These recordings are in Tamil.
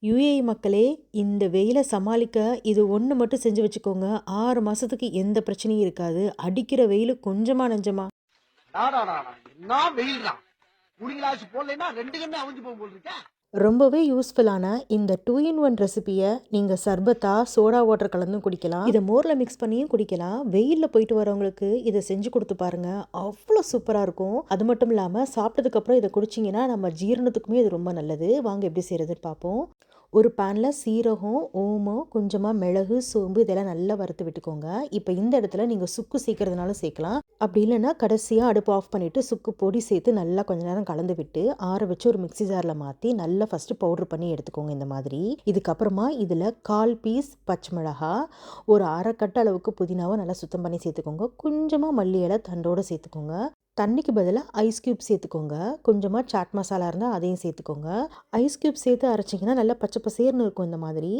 யுஏஇ மக்களே, இந்த வெயில சமாளிக்க இது ஒண்ணு மட்டும் செஞ்சு வச்சுக்கோங்க. 6 மாசத்துக்கு எந்த பிரச்சனையும் இருக்காது. அடிக்கிற வெயிலு கொஞ்சமா நஞ்சமா? டாடாடாடா! என்னா வெயில்டா! கூலிங் கிளாஸ் போடலைன்னா 2 கண்ணு அவிஞ்சு போகும் போல இருக்கே! ரொம்பவே யூஸ்ஃபுல்லான இந்த 2 இன் 1 ரெசிபிய நீங்க சர்பத்தா, சோடா வாட்டர் கலந்தும் குடிக்கலாம். இத மோர்ல மிக்ஸ் பண்ணியும் குடிக்கலாம். வெயில்ல போயிட்டு வரவங்களுக்கு இத செஞ்சு குடுத்து பாருங்க. அவ்ளோ சூப்பரா இருக்கும். அது மட்டும் இல்லாம சாப்பிட்டதுக்கு அப்புறம் இத குடிச்சீங்கன்னா, நம்ம ஜீரணத்துக்குமே இது ரொம்ப நல்லது. வாங்க எப்படி செய்றதுன்னு பார்ப்போம். ஒரு பேன்ல சீரகம், ஓமம், கொஞ்சமா மிளகு, சோம்பு இதெல்லாம் நல்லா வறுத்து விட்டுக்கோங்க. இப்ப இந்த இடத்துல நீங்க சுக்கு சேர்க்கிறதுனாலும் சேர்க்கலாம். அப்படி இல்லன்னா கடைசியா அடுப்பு ஆஃப் பண்ணிட்டு சுக்கு பொடி சேர்த்து நல்லா கொஞ்ச நேரம் கலந்து விட்டு, ஆற வச்சு ஒரு மிக்ஸி ஜார்ல மாத்தி நல்லா ஃபர்ஸ்ட்டு பவுடர் பண்ணி எடுத்துக்கோங்க இந்த மாதிரி. இதுக்கப்புறமா இதுல 1/4 பீஸ் பச்சை மிளகா, ஒரு 1/2 கட்டு அளவுக்கு புதினாவ நல்லா சுத்தம் பண்ணி சேர்த்துக்கோங்க. கொஞ்சமா மல்லி இலை தண்டோட சேர்த்துக்கோங்க. தண்ணிக்கு பதிலா ஐஸ் கியூப் சேர்த்துக்கோங்க. கொஞ்சமா சாட் மசாலா இருந்தா அதையும் சேர்த்துக்கோங்க. ஐஸ் கியூப் சேர்த்து அரைச்சிங்கன்னா நல்லா பச்சை பசேல்னு இருக்கும் இந்த மாதிரி.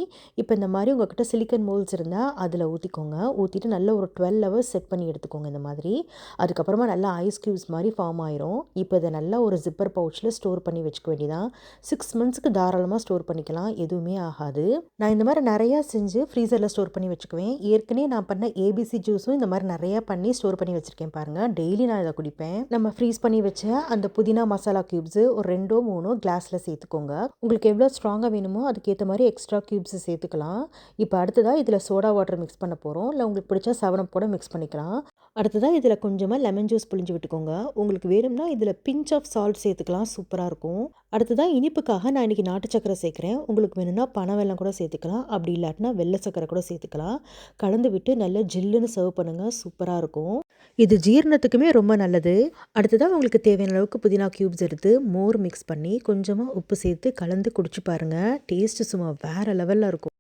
இப்போ இந்த மாதிரி உங்ககிட்ட சிலிக்கன் மோல்ட்ஸ் இருந்தா அதில ஊத்திக்கோங்க. ஊத்திட்டு நல்லா ஒரு 12 ஹவர்ஸ் செட் பண்ணி எடுத்துக்கோங்க இந்த மாதிரி. அதுக்கப்புறமா நல்லா ஐஸ் கியூப்ஸ் மாதிரி ஃபார்ம் ஆயிரும். இப்போ இத நல்லா ஒரு ஜிப்பர் பவுச்ல ஸ்டோர் பண்ணி வச்சுக்க வேண்டியதான். 6 மந்த்ஸ்க்கு தாராளமா ஸ்டோர் பண்ணிக்கலாம். எதுவுமே ஆகாது. நான் இந்த மாதிரி நெறையா செஞ்சு ஃப்ரீசர்ல ஸ்டோர் பண்ணி வச்சுக்குவேன். ஏற்கனவே நான் பண்ண ஏபிசி ஜூஸும் இந்த மாதிரி நெறையா பண்ணி ஸ்டோர் பண்ணி வச்சிருக்கேன் பாருங்க. டெய்லி நான் இத குடிப்பேன். நம்ம ஃப்ரீஸ் பண்ணி வச்ச அந்த புதினா மசாலா கியூப்ஸ் ஒரு 2ஓ 3ஓ கிளாஸ்ல சேர்த்துக்கோங்க. உங்களுக்கு எவ்வளோ ஸ்ட்ராங்கா வேணுமோ அதுக்கேத்த மாதிரி எக்ஸ்ட்ரா கியூப்ஸ் சேர்த்துக்கலாம். இப்போ அடுத்ததா இதில சோடா வாட்டர் மிக்ஸ் பண்ண போறோம். இல்ல உங்களுக்கு பிடிச்சா 7 அப் கூட மிக்ஸ் பண்ணிக்கலாம். அடுத்ததா இதில கொஞ்சமா லெமன் ஜூஸ் புழிஞ்சு விட்டுக்கோங்க. உங்களுக்கு வேணும்னா இதில பிஞ்ச் ஆஃப் சால்ட் சேர்த்துக்கலாம். சூப்பரா இருக்கும். அடுத்ததா இனிப்புக்காக நான் இன்னைக்கு நாட்டு சர்க்கரை சேர்க்கிறேன். உங்களுக்கு வேணும்னா பனவெல்லம் கூட சேர்த்துக்கலாம். அப்படி இல்லாட்டினா வெள்ளை சர்க்கரை கூட சேர்த்துக்கலாம். கலந்து விட்டு நல்லா ஜில்லுன்னு சர்வ் பண்ணுங்க. சூப்பரா இருக்கும். இது ஜீரணத்துக்குமே ரொம்ப நல்லது. அடுத்ததா உங்களுக்கு தேவையான அளவுக்கு புதினா கியூப்ஸ் எடுத்து மோர் மிக்ஸ் பண்ணி கொஞ்சமா உப்பு சேர்த்து கலந்து குடிச்சு பாருங்க. டேஸ்ட் சும்மா வேற லெவல்ல இருக்கும்.